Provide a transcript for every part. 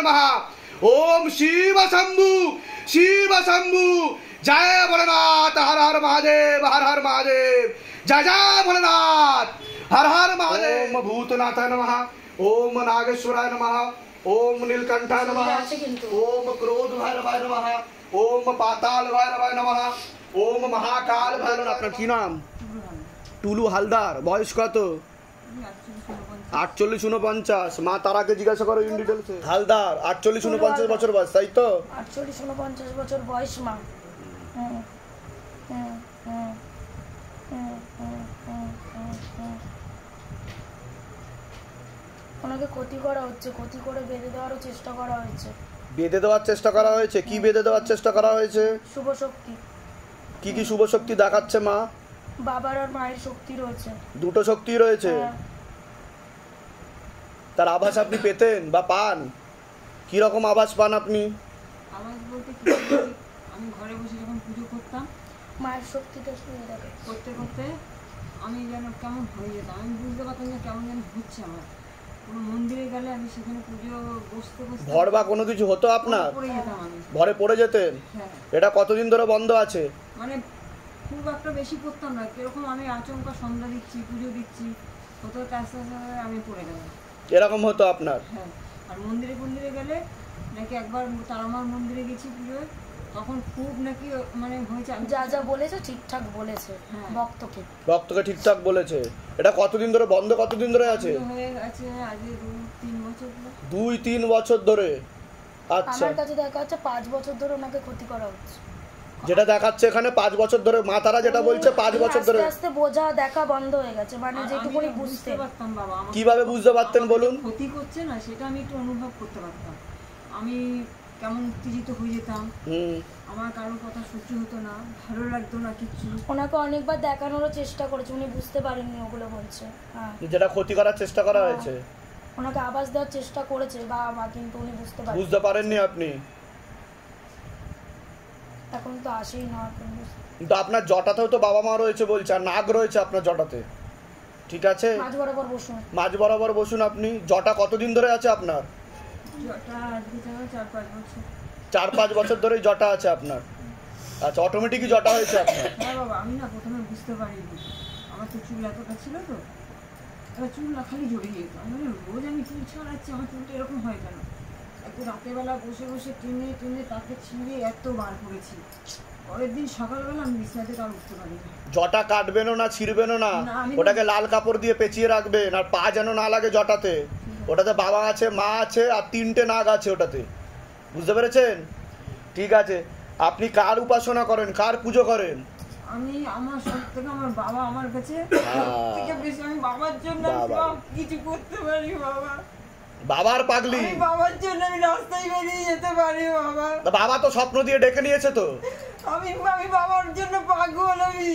नमः। ओम शिव शंभु जय भोलेनाथ। हर हर महादेव हर हर महादेव। जय जय भोलेनाथ हर हर महादेव। ओम भूतनाथाय नमः। ओम नागेश्वराय नमः। ओम नीलकंठाय नमः। ओम क्रोध भैरवाय नमः। ओम पाताल भैरवाय नमः। ओम महाकाल भैरव। আপনার কি নাম? টুলু হালদার। বয়স কত? 48-49। মা তারাকে জিজ্ঞাসা করো ইন ডিটেইলসে। হালদার 48-49 বছর বয়স, তাই তো? 48-49 বছর বয়স মা। ওনাকে ক্ষতি করা হচ্ছে, ক্ষতি করে বেঁধে দেওয়ারও চেষ্টা করা হয়েছে। বেঁধে দেওয়ার চেষ্টা করা হয়েছে? কি বেঁধে দেওয়ার চেষ্টা করা হয়েছে? শুভ শক্তি। কি কি শুভ শক্তি দেখাচ্ছে মা? বাবার আর মায়ের শক্তি রয়েছে। দুটো শক্তি রয়েছে। তার আভাস আপনি পেতেন বা পান? কি রকম আভাস পান আপনি? আভাস বলতে কি, আমি ঘরে বসে যখন পুজো করতাম মায়ের শক্তিটা শুনে দেখে করতে করতে আমি যেন কেমন হয়ে যেতাম। আমি বুঝতে পারতাম যে কেমন যেন হচ্ছে আমার। কোনো মন্দিরে গেলে আমি সেখানে পুজো বসতে বসতে ভর বা কোনো কিছু হতো আপনার? পড়ে যেতাম আমি। ভরে পড়ে যেতেন? হ্যাঁ। এটা কতদিন ধরে বন্ধ আছে? মানে খুব একটা বেশি করতাম না, কিরকম আমি আচমকা সন্ধ্যা দিচ্ছি, পুজো দিচ্ছি, হতে হতে আস্তে আস্তে আমি পড়ে গেলাম। এরকম হতো আপনার? হ্যাঁ। আর মন্দিরে গেলে নাকি একবার তারামার মন্দিরে গেছি পুজোয়, তখন খুব নাকি মানে হয়েছে। যা যা বলেছে ঠিকঠাক বলেছে। ভক্তকে ঠিকঠাক বলেছে। এটা কতদিন ধরে বন্ধ? কতদিন ধরে আছে? হয়ে গেছে আজ 2-3 বছর। 2-3 বছর ধরে। আচ্ছা, আমার কাছে দেখা যাচ্ছে 5 বছর ধরে ওনাকে ক্ষতি করা হচ্ছে। যেটা দেখাচ্ছে এখানে 5 বছর ধরে, মা তারা যেটা বলছে 5 বছর ধরে। আস্তে আস্তে বোঝা দেখা বন্ধ হয়ে গেছে, মানে যেটুকুনি বুঝতে পারতাম বাবা। কিভাবে বুঝতে পারতেন বলুন? ক্ষতি করছে না সেটা আমি একটু অনুভব করতে পারতাম। আমি কেমন উত্তেজিত হয়ে যেতাম, আমার কারোর কথা সহ্য হতো না, ভালো লাগতো না কিছু। ওনাকে অনেকবার দেখানোর চেষ্টা করেছে, উনি বুঝতে পারেননি ওগুলো বলছে। যেটা ক্ষতি করার চেষ্টা করা হয়েছে, ওনাকে আভাস দেওয়ার চেষ্টা করেছে বাবা, কিন্তু উনি বুঝতে পারেননি। আপনি এখন তো আসেই না। কিন্তু আপনার জটাতেও তো বাবা মা রয়েছে বলছে, আর নাগ রয়েছে আপনার জটাতে, ঠিক আছে? মাঝ বরাবর বসুন। মাঝ বরাবর বসুন। আপনি জটা কতদিন ধরে আছে আপনার? জটা 4-5 বছর। 4-5 বছর ধরে জটা আছে আপনার। আচ্ছা, অটোমেটিকই জটা হয়েছে আপনার? হ্যাঁ বাবা, আমি না প্রথমে বুঝতে পারিনি। আমার তো চুল এতটা ছিল, তো এবার চুল না খালি জড়িয়ে যেত। আমি রোজ আমি চুল ছাড়াচ্ছি, আমার চুলটা এরকম হয় কেন? একটু রাতেরবেলা বসে বসে টেনে তাকে ছিঁড়ে এত বার করেছি। পরের দিন সকালবেলা আমি বিছানা থেকে আর উঠতে পারি না। জটা কাটবেনও না, ছিঁড়বেনও না, ওটাকে লাল কাপড় দিয়ে পেঁচিয়ে রাখবেন। আর পা যেন না লাগে জটাতে। ওটাতে বাবা আছে, মা আছে, আর 3টে নাগ আছে ওটাতে। বুঝতে পেরেছেন? ঠিক আছে। আপনি কার উপাসনা করেন, কার পুজো করেন? আমি আমার সব থেকে আমার বাবা আমার কাছে থেকে বেশি। আমি বাবার জন্য সব কিছু করতে পারি বাবা। বাবার পাগলি। বাবার জন্য আমি রাস্তায় বেরিয়ে যেতে পারি বাবা। বাবা তো স্বপ্ন দিয়ে ডেকে নিয়েছে তো। আমি বাবার জন্য পাগল। আমি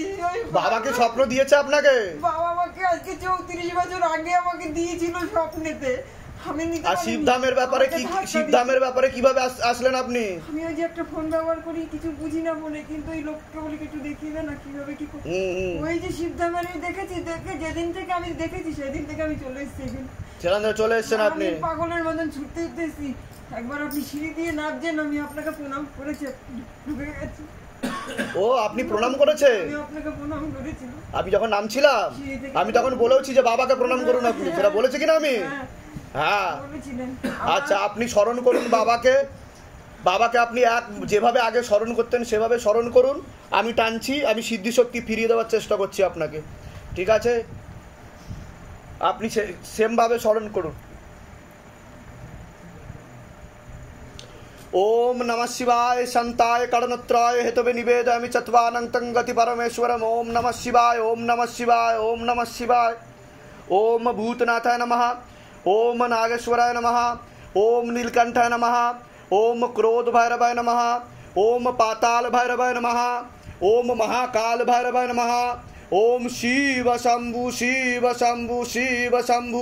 বাবাকে স্বপ্ন দিয়েছে আপনাকে? বাবা আমাকে আজকে 34 বছর আগে আমাকে দিয়েছিল স্বপ্নেতে। আর শিবধামের ব্যাপারে কি, শিবধামের ব্যাপারে কিভাবে আসলেন আপনি? আমি ওই যে একটা ফোন ব্যবহার করি, কিছু বুঝি না বলে, কিন্তু ওই লোককে বলি একটু দেখিয়ে দেন না কিভাবে কি করতে। ওই যে শিবধামের দেখেছি, দেখে যেদিন থেকে আমি দেখেছি সেদিন থেকে আমি চলে এসেছি। সেখান থেকে চলে এসেছেন আপনি? পাগলের মতন ছুটতে এসেছি। একবার আপনি সিঁড়ি দিয়ে নামছেন, আমি আপনাকে প্রণাম করেছি, ঢুকে গেছি। ও, আপনি প্রণাম করেছেন? আমি আপনাকে প্রণাম করেছি। আমি যখন নামছিলাম আমি তখন বলেওছি যে বাবাকে প্রণাম করুন আপনি, সেটা বলেছি কিনা আমি? হ্যাঁ। আচ্ছা, আপনি স্মরণ করুন বাবাকে। বাবাকে আপনি যেভাবে আগে স্মরণ করতেন সেভাবে স্মরণ করুন। আমি টানছি, আমি সিদ্ধি শক্তি ফিরিয়ে দেওয়ার চেষ্টা করছি আপনাকে, ঠিক আছে? আপনি সেম ভাবে স্মরণ করুন। ओम नमः शिवाय शांताय करणत्रय हेतवे निवेदयामि चत्वानन्तं गति परमेश्वरम। ओम नमः शिवाय, ओम नमः शिवाय, ओम नमः शिवाय। ओम भूतनाथाय नमः, ओम नागेश्वराय नमः, ओम नीलकंठाय नमः, ओम क्रोध भैरवाय नमः, ओम पाताल भैरवाय नमः, ओम महाकाल भैरवाय नमः, ओम शिव शंभु शिव शंभु शिव शंभु।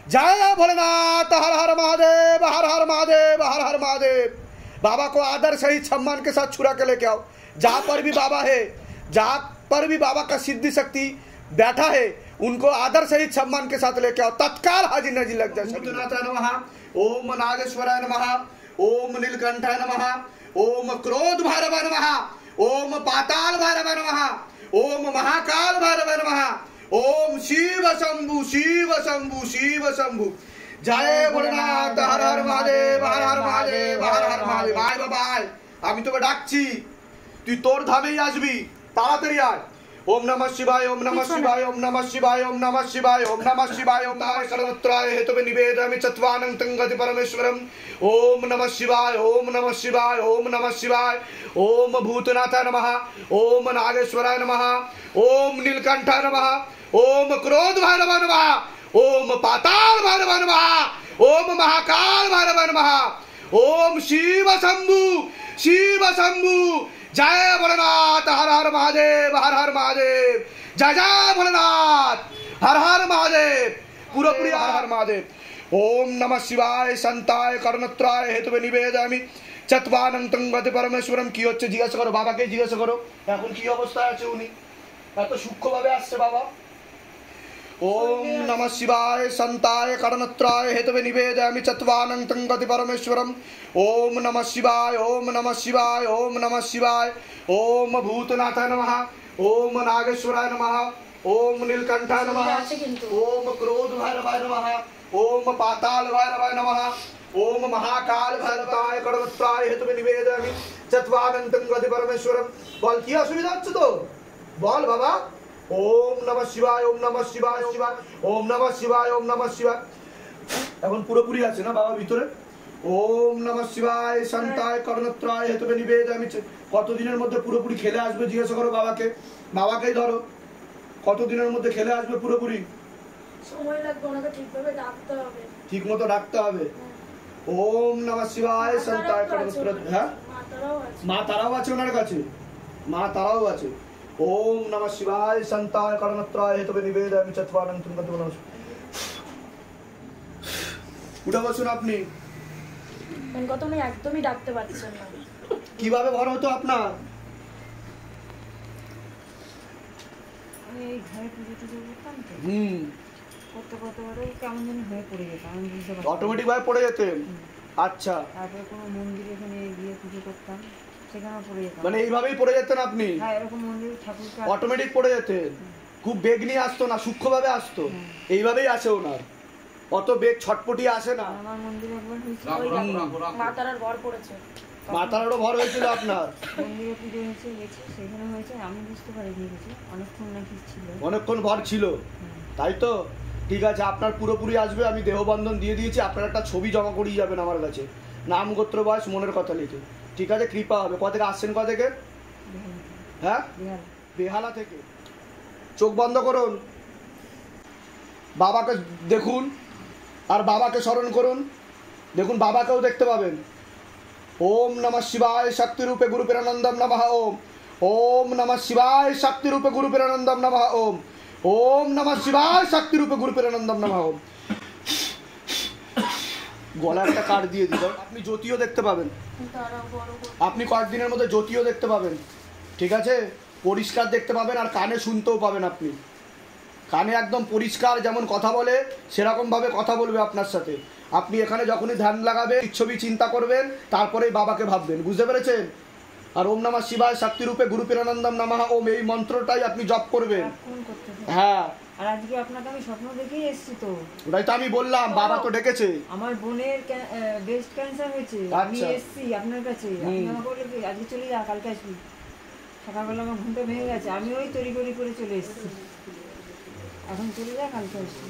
जय भोलेनाथ। हर हर महादेव हर हर महादेव हर हर महादेव। बाबा को आदर सहित सम्मान के साथ छुरा के लेके आओ। जहाँ पर भी बाबा है, जहाँ पर भी बाबा का सिद्धि शक्ति बैठा है, उनको आदर सहित सम्मान के साथ लेके आओ। तत्काल हाजिर नाजिर लग जाए। भूतनाथाय नमः, ओम नागेश्वराय नमः, ओम नीलकंठाय नमः, ओम क्रोध भैरवाय नमः, ओम पाताल भैरवाय नमः, ओम महाकाल भैरवाय नमः, ओम शिव शंभु शिव शंभु शिव शंभु। जय भोलेनाथ, हर हर महादेव, हर हर महादेव, हर हर महादेव। भाई बाबाई আমি তোকে ডাকছি, তুই তোর ধামেই আসবি, তাড়াতাড়ি আয়। ओम नमः शिवाय, ओम नमः शिवाय, ओम नमः शिवाय, ओम नमः शिवाय, ओम नमः शिवाय, ओम नमः सर्वत्राय हेतवे निवेदयामि चत्वानंतं गति परमेश्वरम। ओम नमः शिवाय, ओम नमः शिवाय, ओम नमः शिवाय, ओम भूतनाथाय नमः, ओम नागेश्वराय नमः, ओम नीलकंठाय नमः, ओम क्रोध भैरवाय नमः, ओम पाताल भैरवाय नमः, ओम महाकाल भैरवाय नमः, ओम शिव शंभु शिव शंभु। जय भोलेनाथ, हर हर महादेव, हर हर महादेव। जय जय भोलेनाथ, हर हर महादेव, पूरी हर हर महादेव। ओम नमः शिवाय संताय कर्णत्राय हेतुवे निवेदयामि चत्वानंतं गति परमेश्वरम। কি হচ্ছে জিজ্ঞাসা করো, বাবাকে জিজ্ঞাসা করো এখন কি অবস্থায় আছে উনি, এত সূক্ষ্মভাবে আসছে বাবা। ओम नमः शिवाय संताय कर्णत्राय हेतवे निवेदयामि चत्वानंतं गति परमेश्वरम। ओम नमः शिवाय, ओम नमः शिवाय, ओम नमः शिवाय, ओम भूतनाथाय नमः, ओम नागेश्वराय नमः, ओम नीलकंठाय नमः, ओम क्रोध भैरवाय नमः, ओम पाताल भैरवाय नमः, ओम महाकाल भैरवाय कर्णत्राय हेतवे निवेदयामि चत्वानंतं गति परमेश्वरम। বল কি অসুবিধা হচ্ছে তো বল বাবা। ओम नमः शिवाय, ओम नमः शिवाय, शिवाय, ओम नमः शिवाय, ओम नमः शिवाय। এখন পুরোপুরি আছে না বাবা ভিতরে। ओम नमः शिवाय संताय कर्णत्राय हेतवे निवेदयामि। কতদিনের মধ্যে পুরোপুরি খেলে আসবে জিজ্ঞাসা করো বাবাকে, বাবাকেই ধরো, কতদিনের মধ্যে খেলে আসবে পুরোপুরি? সময় লাগবে, ওনাকে ঠিকভাবে ডাকতে হবে, ঠিক মতো ডাকতে হবে। ओम नमः शिवाय संताय कर्णत्राय। হ্যাঁ মা তারাও আছে ওনার কাছে, মা তারাও আছে। ओम नमः शिवाय संताय कर्णत्राय हेतवे निवेदयामि चत्वानंतं गति परमेश्वरम। উঠে বসুন আপনি। ওনাকে তো আমি একদমই ডাকতে পারছি না। কিভাবে ভর হতো আপনার? আমি এই ঘরে পুজো টুজো করতাম তো, করতে করতে করতে কেমন জানি হয়ে পড়ে যেতাম, আমি বুঝতে পারতাম অটোমেটিক ভাবে পড়ে যেতেন। আচ্ছা, তারপরে কোনো মন্দিরে এখানে গিয়ে পুজো করতাম, সেখানে পড়ে যেতাম। মানে এইভাবেই পড়ে যেতেন আপনি? হ্যাঁ, এরকম মন্দিরে ঠাকুরকে অটোমেটিক পড়ে যেতেন, খুব বেগ নিয়ে আসতো না, সূক্ষ্মভাবে আসতো। এইভাবেই আসে ওনার, অত বেগ ছটপটি আসে না। আমার মন্দিরে একবার হয়েছিল, মাতারার ঘর পড়েছে, মাথারও ভর হয়েছিল আপনার। মন্দিরে পুজো হয়েছে, গেছি সেখানে হয়েছে, আমি বুঝতে পারিনি কিছু, অনেকক্ষণ নাকি ছিল, অনেকক্ষণ ভর ছিল, তাই তো? ঠিক আছে, আপনার পুরোপুরি আসবে, আমি দেহবন্ধন দিয়ে দিয়েছি, আপনার একটা ছবি জমা করিয়ে যাবেন আমার কাছে, নাম গোত্র বয়স মনের কথা লিখে। ঠিক আছে, কৃপা হবে। কোথা থেকে আসছেন? কোথা থেকে? হ্যাঁ, বেহালা থেকে। চোখ বন্ধ করুন, বাবাকে দেখুন আর বাবাকে স্মরণ করুন, দেখুন বাবাকেও দেখতে পাবেন। ओम नमः शिवाय शक्ति रूपे गुरु पिरानंदम नमः। ओम ओम नमः शिवाय शक्ति रूपे गुरु पिरानंदम नमः। ओम ओम नमः शिवाय शक्ति रूपे गुरु पिरानंदम नमः। ओम গলার একটা কাট দিয়ে দিল। আপনি জ্যোতিও দেখতে পাবেন, আপনি কয়েকদিনের মধ্যে জ্যোতিও দেখতে পাবেন। ঠিক আছে, পরিষ্কার দেখতে পাবেন আর কানে শুনতেও পাবেন। আপনি কানে একদম পরিষ্কার, যেমন কথা বলে সেরকম ভাবে কথা বলবে আপনার সাথে। আপনি এখানে যখনই ধ্যান লাগাবেন, ছবি চিন্তা করবেন, তারপরেই বাবাকে ভাববেন, বুঝতে পেরেছেন? আর ওম নমঃ শিবায় শক্তি রূপে গুরু পিরানন্দম নমঃ ওম, এই মন্ত্রটাই আপনি জপ করবেন। হ্যাঁ, আর আজকে আপনাকে আমি স্বপ্ন দেখেই এসেছি তো, ওটাই তো আমি বললাম, বাবা তো ডেকেছে। আমার বোনের ব্রেস্ট ক্যান্সার হয়েছে, আমি এসেছি আপনার কাছে, আপনি আমাকে বললেন কি আজকে চলে যা, কালকে আসবি। সকালবেলা আমার ঘুমটা ভেঙে গেছে, আমি ওই তড়িঘড়ি করে চলে এসেছি, এখন চলে যা, কালকে আসবি।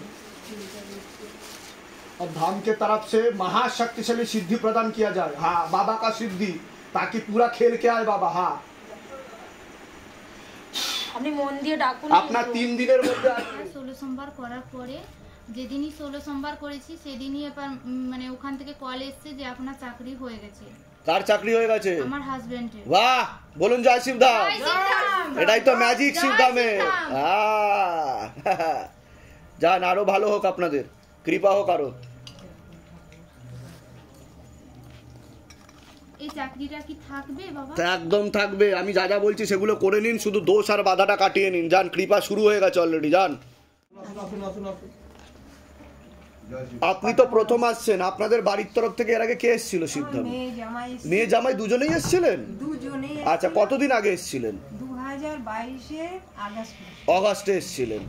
और धाम के तरफ से महाशक्तिशाली सिद्धि प्रदान किया जाए। हाँ, बाबा का सिद्धि, ताकि पूरा खेल के आए बाबा। हाँ, আপনি মন দিয়ে ডাকুন। আপনার 3 দিনের মধ্যে 16 সোমবার করার পরে, যেদিনই 16 সোমবার করেছি সেদিনই এবার মানে ওখান থেকে কল এসেছে যে আপনার চাকরি হয়ে গেছে। কার চাকরি হয়ে গেছে? আমার হাজবেন্ডের। বাহ, বলুন জয় শিবধাম। এটাই তো ম্যাজিক শিবধামে। যান, আরো ভালো হোক, আপনাদের কৃপা হোক আরো। এই চাকরিটা কি থাকবে বাবা? একদম থাকবে। আমি যা যা বলছি সেগুলো করে নিন, শুধু দোষ আর বাধাটা কাটিয়ে নিন। যান, কৃপা শুরু হয়ে গেছে অলরেডি। যান। আপনি তো প্রথম আসছেন, আপনাদের বাড়ির তরফ থেকে এর আগে কে এসেছিল শিবধাম? মেয়ে জামাই দুজনেই এসেছিলেন? দুজনেই। আচ্ছা, কতদিন আগে এসেছিলেন? 2022 আগস্টে। অগাস্টে এসেছিলেন।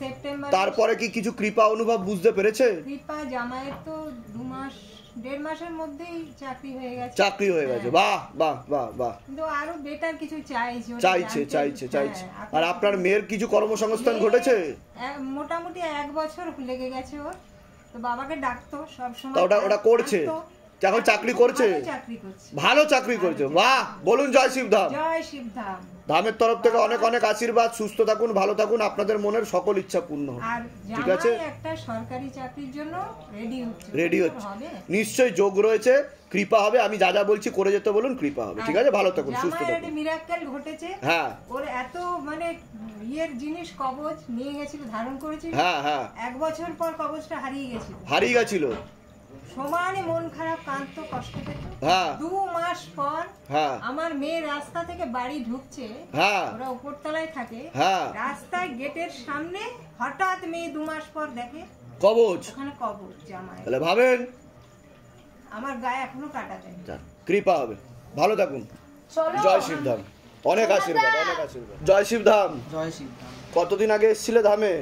সেপ্টেম্বর। তারপরে কি কিছু কৃপা অনুভব বুঝতে পেরেছে? কৃপা জামাইয়ের তো 2 মাসের মধ্যেই চাকরি হয়ে গেছে। চাকরি হয়ে গেছে, বাহ বাহ বাহ বাহ। কিন্তু আরো বেটার কিছু চাইছে। চাইছে। আর আপনার মেয়ের কিছু কর্মসংস্থান ঘটেছে? মোটামুটি 1 বছর লেগে গেছে ওর। তো বাবাকে ডাকতো সব সময়। ওটা করছে, এখন চাকরি করছে, ভালো চাকরি করছে, বাহ। বলুন জয় শিবধাম। জয় শিবধাম। ধামের তরফ থেকে অনেক অনেক আশীর্বাদ, সুস্থ থাকুন, ভালো থাকুন, আপনাদের মনের সকল ইচ্ছা পূর্ণ হোক। আর ঠিক আছে, একটা সরকারি চাকরির জন্য রেডি হচ্ছে, নিশ্চয়ই যোগ রয়েছে, কৃপা হবে। আমি যা যা বলছি করে যেতে বলুন, কৃপা হবে। ঠিক আছে, ভালো থাকুন, সুস্থ থাকুন। মিরাক্কেল ঘটেছে। হ্যাঁ, ওর এত মানে ইয়ের জিনিস কবজ নিয়ে গেছিল, ধারণ করেছিল। হ্যাঁ 1 বছর পর কবজটা হারিয়ে গেছিল। সমানে মন খারাপ, কাঁদতো, কষ্ট পেত। 2 মাস পর আমার মেয়ে রাস্তা থেকে বাড়ি ঢুকছে, ওরা উপরতলায় থাকে, রাস্তায় গেটের সামনে হঠাৎ মেয়ে 2 মাস পর দেখে কবজ, ওখানে কবজ জামাই। তাহলে ভাবেন, আমার গায়ে এখনো কাটা দেয়। কৃপা হবে, ভালো থাকুন। জয় শিবধাম। অনেক আশীর্বাদ, অনেক আশীর্বাদ। জয় শিবধাম। জয় শিবধাম। কতদিন আগে এসেছিলে ধামে?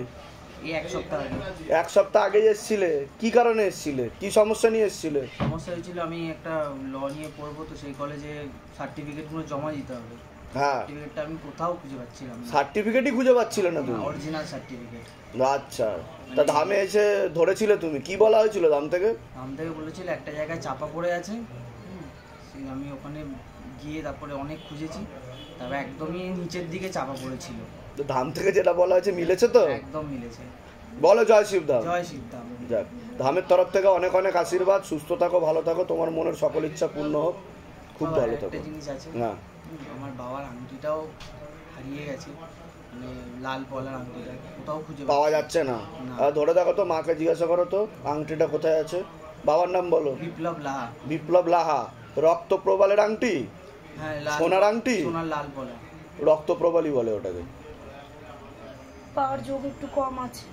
এই 1 সপ্তাহ আগে। 1 সপ্তাহ আগে এসেছিলে? কি কারণে এসেছিলে, কি সমস্যা নিয়ে এসেছিলে? সমস্যা হয়েছিল, আমি একটা ল নিয়ে পড়বো, তো সেই কলেজে সার্টিফিকেটগুলো জমা দিতে হবে। সার্টিফিকেটটা আমি কোথাও খুঁজে পাচ্ছিলাম না। সার্টিফিকেটই খুঁজে পাচ্ছিলে না তুমি? Original certificate. আচ্ছা, তা ধামে এসে ধরেছিলে তুমি? কি বলা হয়েছিল ধাম থেকে? ধাম থেকে বলেছিল একটা জায়গায় চাপা পড়ে আছে। আমি ওখানে গিয়ে তারপরে অনেক খুঁজেছি, তবে একদমই নিচের দিকে চাপা পড়েছিল। তো ধাম থেকে যেটা বলা হয়েছে মিলেছে তো? একদম মিলেছে। বলো জয় শিবধাম। জয় শিবধাম। যাক, ধামের তরফ থেকে অনেক অনেক আশীর্বাদ, সুস্থ থাকো, ভালো থাকো, তোমার মনের সকল ইচ্ছা পূর্ণ হোক, খুব ভালো থাকো। একটা জিনিস আছে, হ্যাঁ, আমার বাবার আংটিটাও হারিয়ে গেছে, মানে লাল পলার আংটিটা কোথাও খুঁজে পাওয়া যাচ্ছে না। ধরে দেখো তো, মাকে জিজ্ঞাসা করো তো আংটিটা কোথায় আছে। বাবার নাম বলো। বিপ্লব লাহা। বিপ্লব লাহা। রক্ত প্রবালের আংটি? হ্যাঁ, সোনার আংটি, সোনার লাল পলা, রক্ত প্রবালই বলে ওটাকে। পাওয়ার যোগ একটু কম আছে।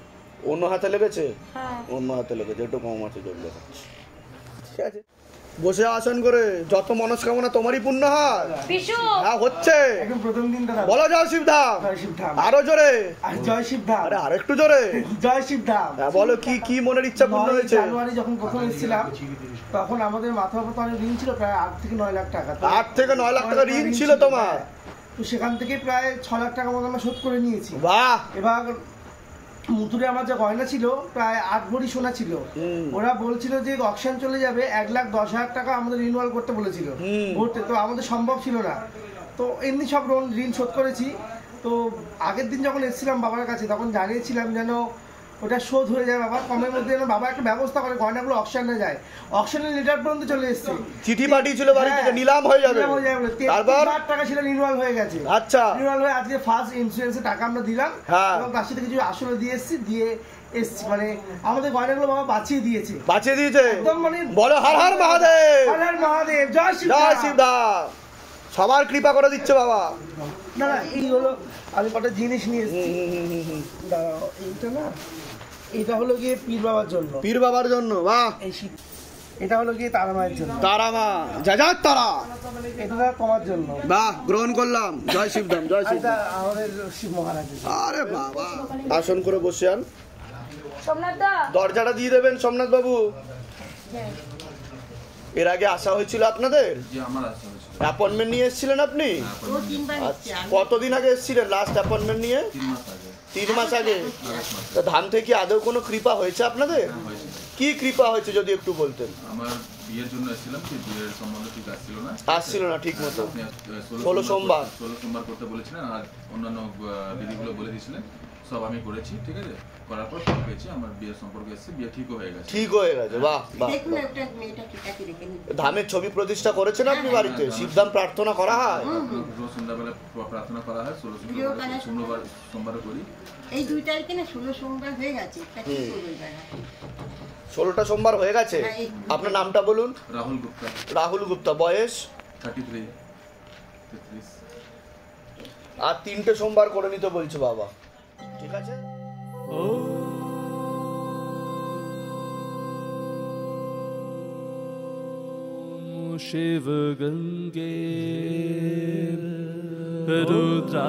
অন্য হাতে লেগেছে? হ্যাঁ, অন্য হাতে লেগেছে, একটু কম আছে যোগ দেখাচ্ছে। ঠিক আছে, বসে আসন করে, যত মনস্কামনা তোমারই পূর্ণ হয়। হ্যাঁ, হচ্ছে। প্রথম দিন বলো জয় শিবধাম। আরো জোরে জয় শিবধাম। আরে আরেকটু জোরে জয় শিবধাম। হ্যাঁ, বলো কি কি মনের ইচ্ছা পূর্ণ হয়েছে? জানুয়ারি যখন প্রথম এসেছিলাম, তখন আমাদের মাথার উপর অনেক ঋণ ছিল, প্রায় 8 থেকে 9 লাখ টাকা। 8 থেকে 9 লাখ টাকা ঋণ ছিল তোমার? তো সেখান থেকে প্রায় 6 লাখ টাকা মতো আমরা শোধ করে নিয়েছি। বাহ। এবার মুতুরে আমার যে গয়না ছিল প্রায় 8 ভরি সোনা ছিল, ওরা বলছিল যে অকশন চলে যাবে, 1,10,000 টাকা আমাদের রিনিউয়াল করতে বলেছিল ভরতে, তো আমাদের সম্ভব ছিল না। তো এমনি সব ঋণ শোধ করেছি। তো আগের দিন যখন এসেছিলাম বাবার কাছে, তখন জানিয়েছিলাম যেন ওটা শোধ হয়ে যায়, বাবা কমের মধ্যে যেন বাবা একটা ব্যবস্থা করে গয়নাগুলো অকশনে যায়। অকশনের লেটার পর্যন্ত চলে এসেছে, চিঠি পাঠিয়েছিল বাড়ি থেকে, নিলাম হয়ে যাবে। তারপর 3 লাখ টাকা ছিল রিনিউয়াল হয়ে গেছে। আচ্ছা, রিনিউয়াল হয়ে আজকে ফার্স্ট ইন্স্যুরেন্সের টাকা আমরা দিলাম, এবং তার সাথে কিছু আসলে দিয়ে এসছি, মানে আমাদের গয়নাগুলো বাবা বাঁচিয়ে দিয়েছে। একদম, মানে বলো হর হর মহাদেব। হর হর মহাদেব। জয় শিবধাম। সবার কৃপা করে দিচ্ছে বাবা। না, এই হলো আমি কটা জিনিস নিয়ে এসেছি। দাঁড়াও, এইটা না, এটা হলো গিয়ে পীর বাবার জন্য। পীর বাবার জন্য, বাহ। এটা হলো গিয়ে তারা মায়ের জন্য। তারা মা, জয় জয় তারা। এটা তোমার জন্য। বাহ, গ্রহণ করলাম। জয় শিবধাম। জয় শিবধাম। আমাদের শিব মহারাজ। আরে বাবা, আসন করে বসে আন। সোমনাথ দা, দরজাটা দিয়ে দেবেন সোমনাথ বাবু। এর আগে আসা হয়েছিল আপনাদের? অ্যাপয়েন্টমেন্ট নিয়ে এসেছিলেন আপনি? কতদিন আগে এসেছিলেন লাস্ট অ্যাপয়েন্টমেন্ট নিয়ে? 3 মাস আগে। তো ধাম থেকে আদৌ কোনো কৃপা হয়েছে আপনাদের? কি কৃপা হয়েছে যদি একটু বলতেন। আমার বিয়ের জন্য এসেছিলাম, সেই বিয়ের সম্বন্ধে ঠিক আসছিল না ঠিক মতো। 16 সোমবার করতে বলেছিলেন, আর অন্যান্য বিধিগুলো বলে দিয়েছিলেন, সব আমি করেছি। ঠিক আছে, করার পর ফল পেয়েছি, আমার বিয়ের সম্পর্ক এসেছে, বিয়ে ঠিক হয়ে গেছে। ঠিক হয়ে গেছে, বাহ বাহ। ধামের ছবি প্রতিষ্ঠা করেছেন আপনি বাড়িতে? শিবধাম প্রার্থনা করা হয়? রোজ সন্ধ্যাবেলা প্রার্থনা করা হয়। 16 সোমবার করি। এই 2 তারিখে না 16 সোমবার হয়ে গেছে। 16টা সোমবার হয়ে গেছে। আপনার নামটা বলুন। রাহুল গুপ্তা। রাহুল গুপ্তা। বয়স? 33। আর 3টে সোমবার করে নিতে বলছো বাবা, ঠিক আছে? शिव गंगे रुद्रा